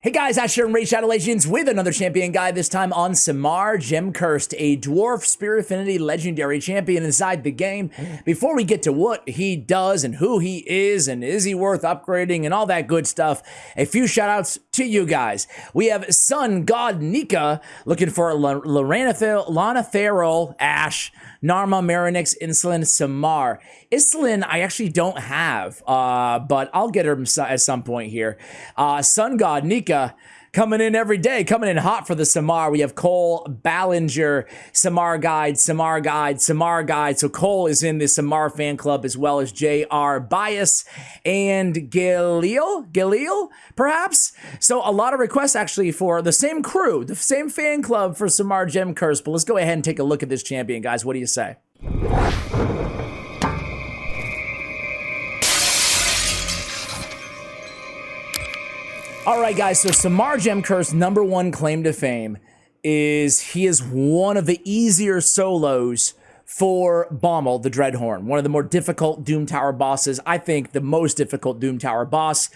Hey guys, Asher and Raid Shadow Legends with another champion guide, this time on SAMAR GEMCURSED, a Dwarf Spirit Affinity Legendary champion inside the game. Before we get to what he does and who he is and is he worth upgrading and all that good stuff, a few shoutouts to you guys. We have Sun God Nika looking for Lana Farrell, Ash, Narma, Marinix, Insulin, Samar. Islin I actually don't have, but I'll get her at some point here. Sun God Nika coming in every day, coming in hot for the Samar. We have Cole Ballinger, Samar Guide, Samar Guide, Samar Guide. So Cole is in the Samar fan club, as well as JR Bias and Galil, perhaps. So a lot of requests actually for the same crew, the same fan club for Samar GEMCURSED. But let's go ahead and take a look at this champion, guys. What do you say? All right, guys, so Samar GEMCURSED #1 claim to fame is he is one of the easier solos for Bommel, the Dreadhorn, one of the more difficult Doom Tower bosses. I think the most difficult Doom Tower boss.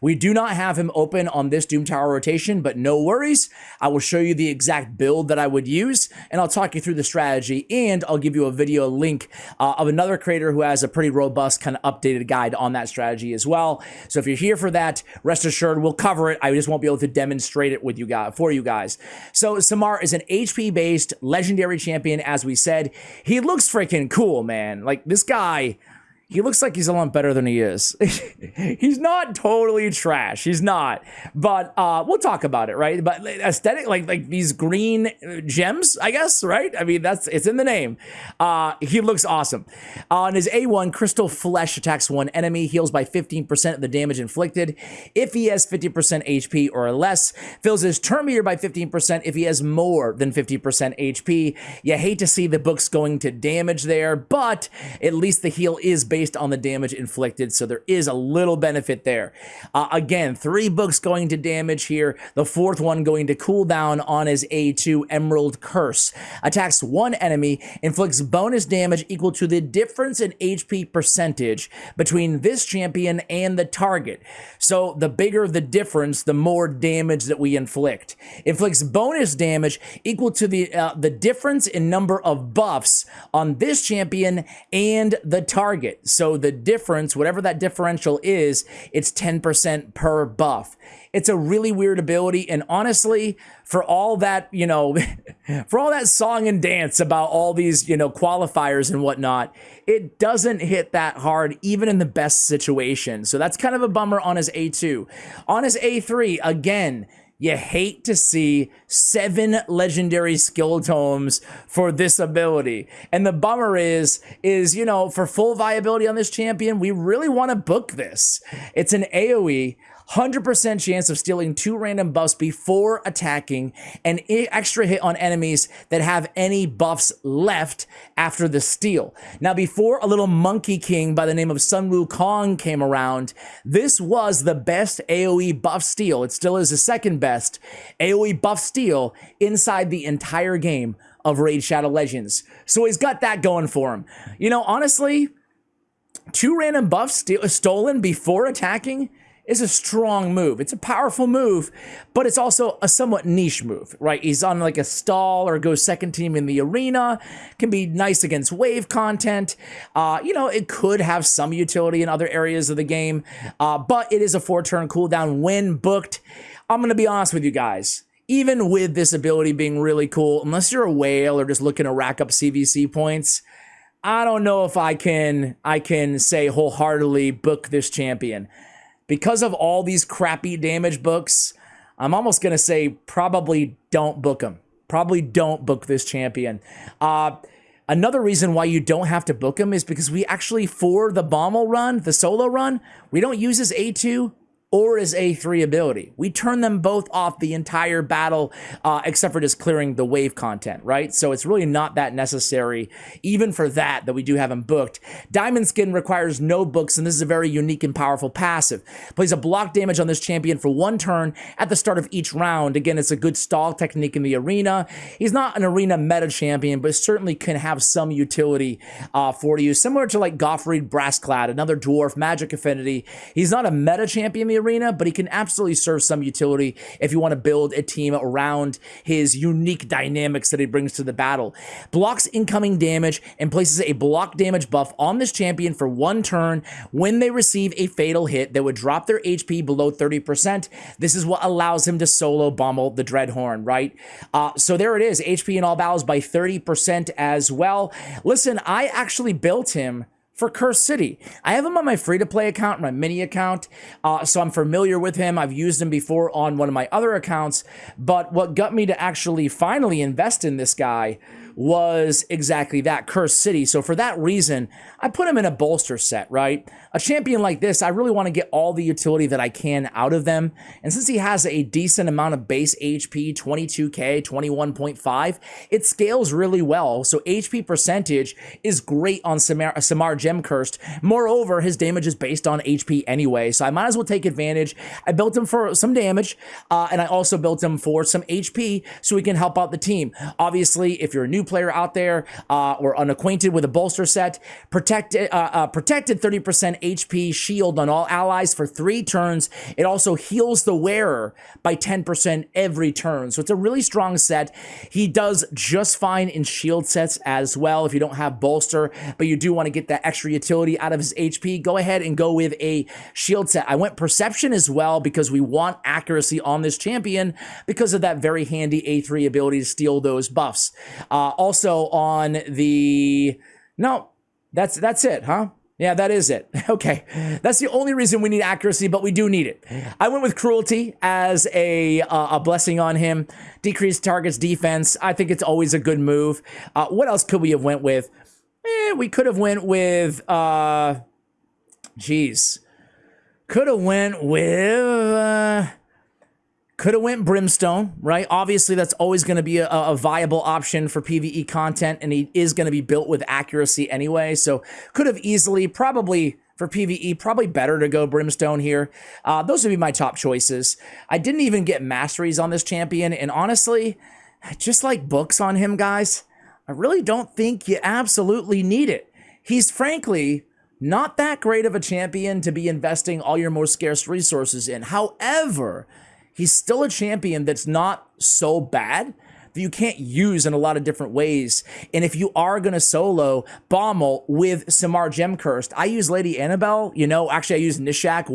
We do not have him open on this Doom Tower rotation, but no worries. I will show you the exact build that I would use, and I'll talk you through the strategy, and I'll give you a video link of another creator who has a pretty robust kind of updated guide on that strategy as well. So if you're here for that, rest assured we'll cover it. I just won't be able to demonstrate it with you guys, for you guys. So Samar is an HP-based legendary champion, as we said. He looks freaking cool, man. Like, this guy, he looks like he's a lot better than he is. He's not totally trash. He's not. But we'll talk about it, right? But aesthetic, like these green gems, I guess, right? I mean, it's in the name. He looks awesome. On his A1, Crystal Flesh attacks one enemy, heals by 15% of the damage inflicted if he has 50% HP or less, fills his turn meter by 15% if he has more than 50% HP. You hate to see the books going to damage there, but at least the heal is based on the damage inflicted, so there is a little benefit there. Again, 3 books going to damage here, the 4th one going to cooldown on his A2, Emerald Curse. Attacks one enemy, inflicts bonus damage equal to the difference in HP percentage between this champion and the target. So the bigger the difference, the more damage that we inflict. Inflicts bonus damage equal to the difference in number of buffs on this champion and the target. So the difference, whatever that differential is, it's 10% per buff. It's a really weird ability, and honestly, for all that, you know, for all that song and dance about all these, you know, qualifiers and whatnot, it doesn't hit that hard, even in the best situation. So that's kind of a bummer on his A2. On his A3, again, you hate to see 7 legendary skill tomes for this ability. And the bummer is, you know, for full viability on this champion, we really want to book this. It's an AoE, 100% chance of stealing 2 random buffs before attacking, and extra hit on enemies that have any buffs left after the steal. Now, before a little monkey king by the name of Sun Wukong came around, this was the best AoE buff steal. It still is the second best AoE buff steal inside the entire game of Raid Shadow Legends. So he's got that going for him. You know, honestly, 2 random buffs stolen before attacking is a strong move. It's a powerful move, but it's also a somewhat niche move, right? He's on like a stall or goes second team in the arena, can be nice against wave content. You know, it could have some utility in other areas of the game, but it is a 4-turn cooldown when booked. I'm going to be honest with you guys. Even with this ability being really cool, unless you're a whale or just looking to rack up CVC points, I don't know if I can say wholeheartedly book this champion. Because of all these crappy damage books, I'm almost going to say probably don't book him. Probably don't book this champion. Another reason why you don't have to book him is because we actually, for the Bommel run, the solo run, we don't use his A2 or his A3 ability. We turn them both off the entire battle, except for just clearing the wave content, right? So it's really not that necessary, even for that we do have him booked. Diamond Skin requires no books, and this is a very unique and powerful passive. Plays a block damage on this champion for 1 turn at the start of each round. Again, it's a good stall technique in the arena. He's not an arena meta champion, but certainly can have some utility for you. Similar to like Goffreid Brassclad, another dwarf magic affinity. He's not a meta champion in the arena, but he can absolutely serve some utility if you want to build a team around his unique dynamics that he brings to the battle. Blocks incoming damage and places a block damage buff on this champion for 1 turn when they receive a fatal hit that would drop their HP below 30%. This is what allows him to solo Bommel the Dreadhorn, right? So there it is, HP in all battles by 30% as well. Listen, I actually built him for Cursed City. I have him on my free-to-play account, my mini account, so I'm familiar with him. I've used him before on one of my other accounts, but what got me to actually finally invest in this guy was exactly that, Cursed City. So for that reason, I put him in a bolster set, right? A champion like this, I really want to get all the utility that I can out of them. And since he has a decent amount of base HP, 22k, 21.5, it scales really well. So HP percentage is great on SAMAR GemCurSed. Moreover, his damage is based on HP anyway, so I might as well take advantage. I built him for some damage, and I also built him for some HP so he can help out the team. Obviously, if you're a new player out there or unacquainted with a bolster set, protected 30% HP shield on all allies for 3 turns. It also heals the wearer by 10% every turn. So it's a really strong set. He does just fine in shield sets as well if you don't have bolster, but you do want to get that extra utility out of his HP. Go ahead and go with a shield set. I went perception as well because we want accuracy on this champion because of that very handy A3 ability to steal those buffs. Also on the... No, that's it, huh? Yeah, that is it. Okay, that's the only reason we need accuracy, but we do need it. I went with cruelty as a blessing on him. Decreased target's defense. I think it's always a good move. What else could we have went with? We could have went with, could have went Brimstone, right? Obviously, that's always going to be a viable option for PvE content, and he is going to be built with accuracy anyway, so could have easily, probably, for PvE, probably better to go Brimstone here. Those would be my top choices. I didn't even get Masteries on this champion, and honestly, just like books on him, guys, I really don't think you absolutely need it. He's frankly not that great of a champion to be investing all your most scarce resources in. However, he's still a champion that's not so bad that you can't use in a lot of different ways. And if you are going to solo Bommel with SAMAR GemCurSed, I use Lady Annabelle, you know, actually I use Nishak,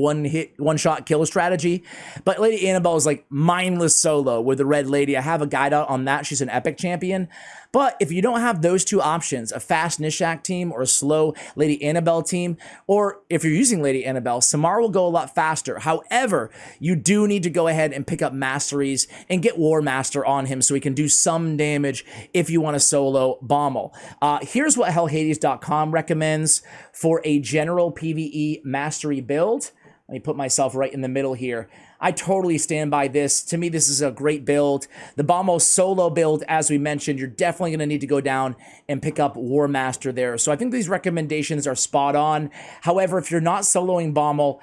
one shot kill strategy, but Lady Annabelle is like mindless solo with the red lady. I have a guide out on that. She's an epic champion. But if you don't have those two options, a fast Nishak team or a slow Lady Annabelle team, or if you're using Lady Annabelle, SAMAR will go a lot faster. However, you do need to go ahead and pick up Masteries and get War Master on him so he can do some damage if you want to solo Bommel. Here's what hellhades.com recommends for a general PvE mastery build. Let me put myself right in the middle here. I totally stand by this. To me, this is a great build. The Bommel solo build, as we mentioned, you're definitely going to need to go down and pick up War Master there. So I think these recommendations are spot on. However, if you're not soloing Bommel,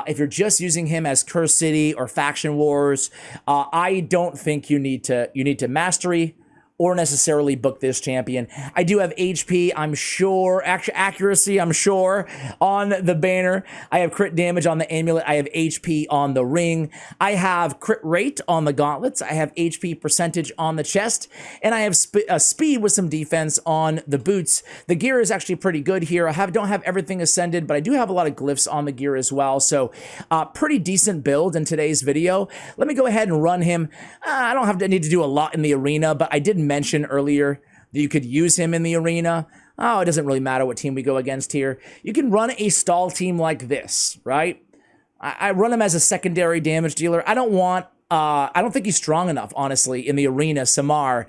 if you're just using him as Cursed City or Faction Wars, I don't think you need to mastery or necessarily book this champion. I do have HP, I'm sure, accuracy, I'm sure, on the banner. I have crit damage on the amulet. I have HP on the ring. I have crit rate on the gauntlets. I have HP percentage on the chest. And I have speed with some defense on the boots. The gear is actually pretty good here. I don't have everything ascended, but I do have a lot of glyphs on the gear as well. So pretty decent build in today's video. Let me go ahead and run him. I don't need to do a lot in the arena, but I did mention earlier that you could use him in the arena. Oh, it doesn't really matter what team we go against here. You can run a stall team like this, right? I run him as a secondary damage dealer. I don't think he's strong enough, honestly, in the arena, SAMAR,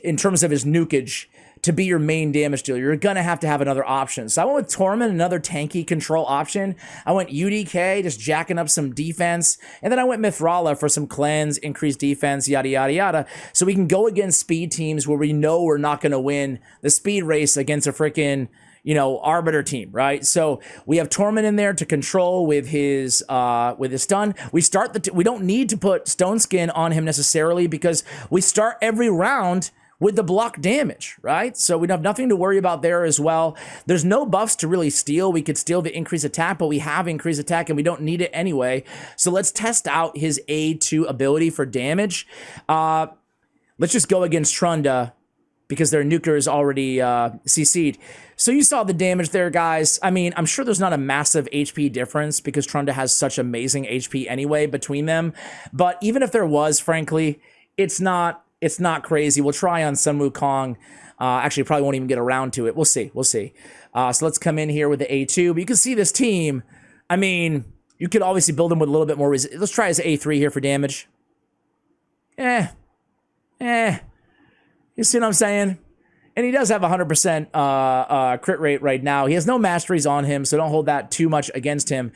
in terms of his nukage, to be your main damage dealer. You're going to have another option. So I went with Torment, another tanky control option. I went UDK, just jacking up some defense. And then I went Mithrala for some cleanse, increased defense, yada, yada, yada. So we can go against speed teams where we know we're not going to win the speed race against a freaking, you know, Arbiter team, right? So we have Torment in there to control with his stun. We don't need to put Stone Skin on him necessarily because we start every round with the block damage, right? So we have nothing to worry about there as well. There's no buffs to really steal. We could steal the increased attack, but we have increased attack and we don't need it anyway. So let's test out his A2 ability for damage. Let's just go against Trunda because their nuker is already CC'd. So you saw the damage there, guys. I mean, I'm sure there's not a massive HP difference because Trunda has such amazing HP anyway between them. But even if there was, frankly, it's not crazy. We'll try on Sun Wukong. Actually, probably won't even get around to it. We'll see. We'll see. So let's come in here with the A2. But you can see this team. I mean, you could obviously build them with a little bit more resistance. Let's try his A3 here for damage. You see what I'm saying? And he does have 100% crit rate right now. He has no masteries on him, so don't hold that too much against him.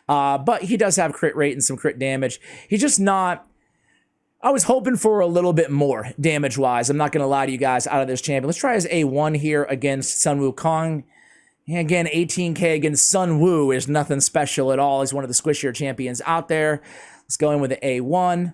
But he does have crit rate and some crit damage. He's just not... I was hoping for a little bit more damage-wise. I'm not going to lie to you guys out of this champion. Let's try his A1 here against Sun Wukong. Again, 18k against Sun Wu is nothing special at all. He's one of the squishier champions out there. Let's go in with the A1.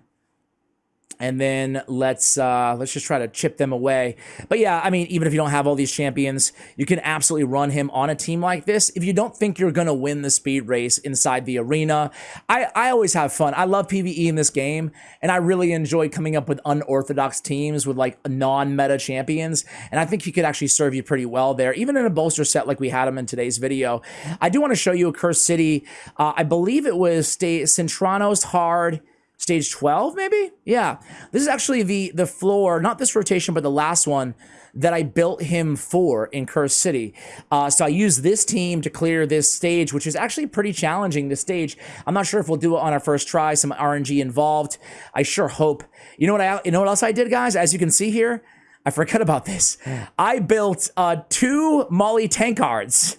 And then let's just try to chip them away. But yeah, I mean, even if you don't have all these champions, you can absolutely run him on a team like this. If you don't think you're going to win the speed race inside the arena, I always have fun. I love PvE in this game, and I really enjoy coming up with unorthodox teams with like non-meta champions. And I think he could actually serve you pretty well there, even in a bolster set like we had him in today's video. I do want to show you a Cursed City. I believe it was Centranos Hard, Stage 12, maybe? Yeah. This is actually the floor, not this rotation, but the last one that I built him for in Cursed City. So I used this team to clear this stage, which is actually pretty challenging, this stage. I'm not sure if we'll do it on our first try, some RNG involved. I sure hope. You know what else I did, guys? As you can see here, I forgot about this. I built 2 Molly Tankards.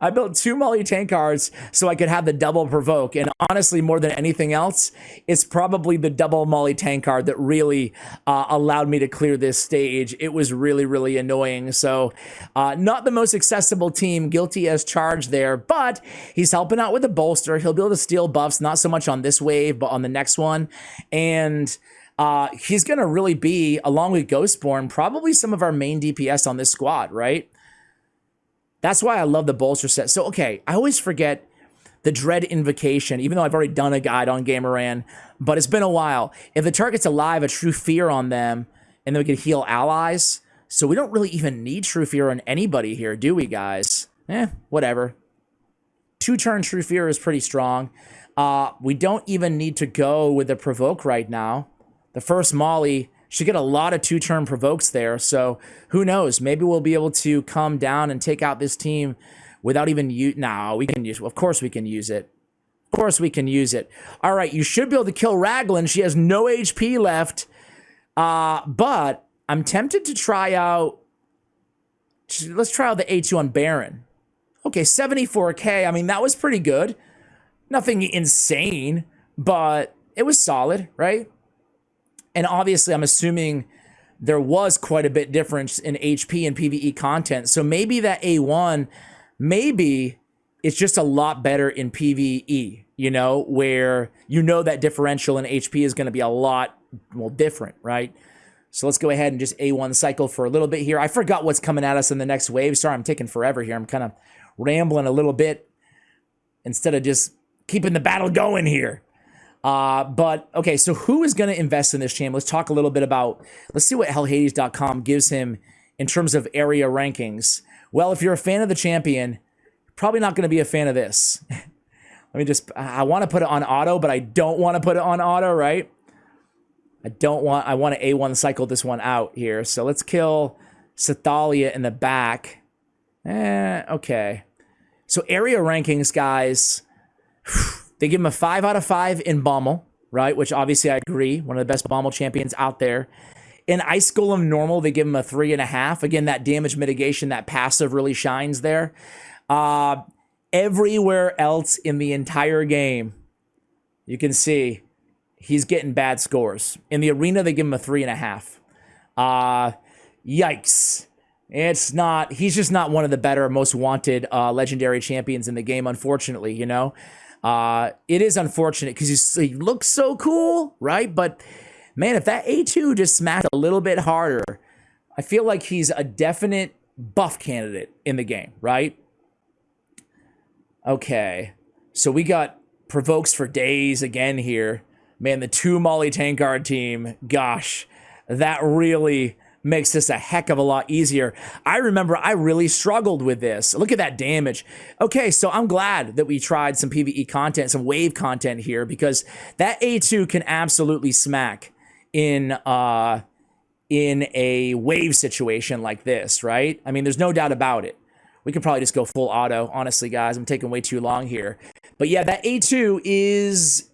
I built 2 Molly Tankards so I could have the double provoke. And honestly, more than anything else, it's probably the double Molly Tankard that really allowed me to clear this stage. It was really, really annoying. So not the most accessible team, guilty as charged there, but he's helping out with the bolster. He'll be able to steal buffs, not so much on this wave, but on the next one. And he's going to really be, along with Ghostborn, probably some of our main DPS on this squad, right? That's why I love the bolster set. So, okay, I always forget the Dread Invocation, even though I've already done a guide on Gameran, but it's been a while. If the target's alive, a True Fear on them, and then we can heal allies. So we don't really even need True Fear on anybody here, do we, guys? Whatever. 2-turn True Fear is pretty strong. We don't even need to go with the Provoke right now. The first Molly should get a lot of 2-turn provokes there, so who knows? Maybe we'll be able to come down and take out this team without even No, we can use. Of course we can use it. Of course we can use it. All right, you should be able to kill Raglan. She has no HP left, but I'm tempted to try out. Let's try out the A2 on Baron. Okay, 74k. I mean, that was pretty good. Nothing insane, but it was solid, right? And obviously, I'm assuming there was quite a bit difference in HP and PvE content. So maybe that A1, maybe it's just a lot better in PvE, you know, where you know that differential in HP is going to be a lot, well, different, right? So let's go ahead and just A1 cycle for a little bit here. I forgot what's coming at us in the next wave. Sorry, I'm taking forever here. I'm kind of rambling a little bit instead of just keeping the battle going here. But, okay, so who is going to invest in this champ? Let's talk a little bit about, let's see what hellhades.com gives him in terms of area rankings. Well, if you're a fan of the champion, probably not going to be a fan of this. Let me just, I want to put it on auto, but I don't want to put it on auto, right? I want to A1 cycle this one out here. So let's kill Sathalia in the back. Okay. So area rankings, guys, they give him a 5 out of 5 in Bommel, right? Which obviously I agree, one of the best Bommel champions out there. In Ice Golem normal, they give him a 3.5. Again, that damage mitigation, that passive really shines there. Everywhere else in the entire game, you can see he's getting bad scores. In the arena, they give him a 3.5. Yikes. He's just not one of the better, most wanted legendary champions in the game, unfortunately, you know? It is unfortunate because he looks so cool, right? But man, if that A2 just smacked a little bit harder, I feel like he's a definite buff candidate in the game, right? Okay, so we got provokes for days again here. Man, the 2 Molly Tankard team, gosh, that really makes this a heck of a lot easier. I remember I really struggled with this. Look at that damage. Okay, so I'm glad that we tried some PvE content, some wave content here, because that A2 can absolutely smack in a wave situation like this, right? I mean, there's no doubt about it. We could probably just go full auto. Honestly, guys, I'm taking way too long here. But yeah, that A2 is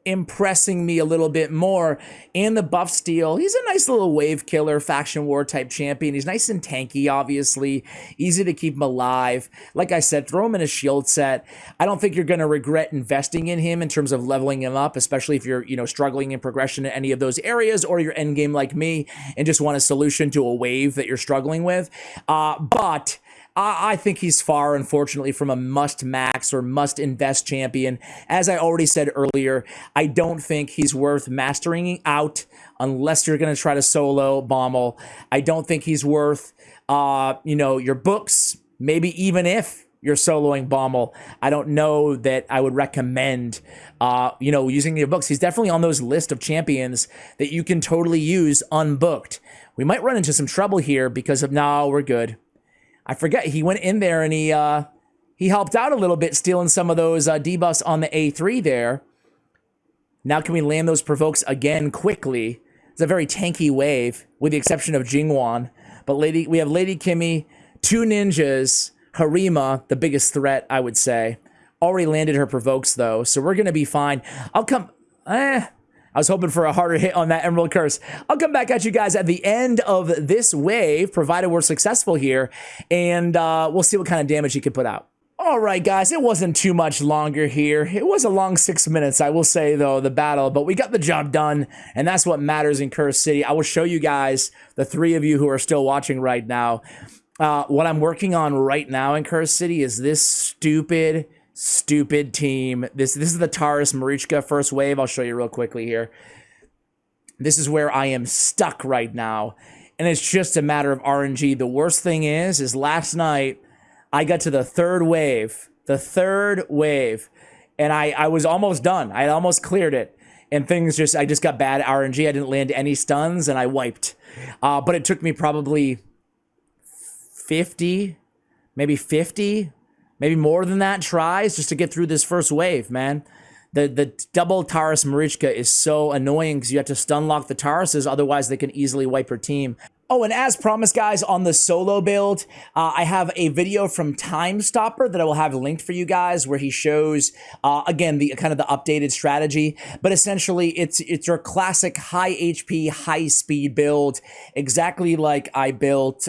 impressing me a little bit more. And the buff steal, he's a nice little wave killer, faction war type champion. He's nice and tanky, obviously. Easy to keep him alive. Like I said, throw him in a shield set. I don't think you're going to regret investing in him in terms of leveling him up, especially if you're, struggling in progression in any of those areas, or you're endgame like me and just want a solution to a wave that you're struggling with. But I think he's far, unfortunately, from a must-max or must-invest champion. As I already said earlier, I don't think he's worth mastering out unless you're going to try to solo Bommel. I don't think he's worth, your books, maybe even if you're soloing Bommel. I don't know that I would recommend, using your books. He's definitely on those list of champions that you can totally use unbooked. We might run into some trouble here because of, no, we're good. I forget, he went in there and he helped out a little bit, stealing some of those debuffs on the A3 there. Now can we land those provokes again quickly? It's a very tanky wave, with the exception of Jingwan. But we have Lady Kimmy, 2 ninjas, Harima, the biggest threat, I would say. Already landed her provokes, though, so we're going to be fine. I was hoping for a harder hit on that Emerald Curse. I'll come back at you guys at the end of this wave, provided we're successful here, and we'll see what kind of damage he can put out. All right, guys, it wasn't too much longer here. It was a long 6 minutes, I will say, though, the battle, but we got the job done, and that's what matters in Cursed City. I will show you guys, the 3 of you who are still watching right now, what I'm working on right now in Cursed City is this stupid team. This is the Taurus Marichka first wave. I'll show you real quickly here. This is where I am stuck right now, and it's just a matter of RNG. The worst thing is last night I got to the third wave, and I was almost done. I had almost cleared it, and I just got bad RNG. I didn't land any stuns, and I wiped. But it took me probably 50, maybe more than that tries just to get through this first wave, man. The double Taurus Marichka is so annoying because you have to stun lock the Tauruses, otherwise they can easily wipe your team. Oh, and as promised, guys, on the solo build, I have a video from Time Stopper that I will have linked for you guys where he shows, again, the kind of the updated strategy. But essentially, it's your classic high HP, high speed build, exactly like I built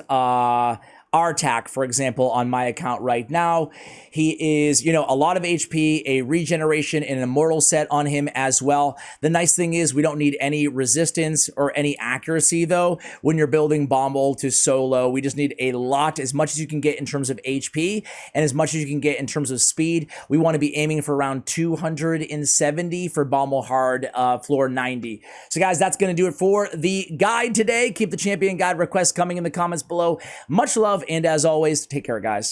Artak, for example, on my account right now. He is, a lot of HP, a regeneration and an immortal set on him as well. The nice thing is we don't need any resistance or any accuracy, though, when you're building Bommel to solo. We just need a lot, as much as you can get in terms of HP and as much as you can get in terms of speed. We want to be aiming for around 270 for Bommel hard, floor 90. So, guys, that's going to do it for the guide today. Keep the champion guide requests coming in the comments below. Much love, and as always, take care, guys.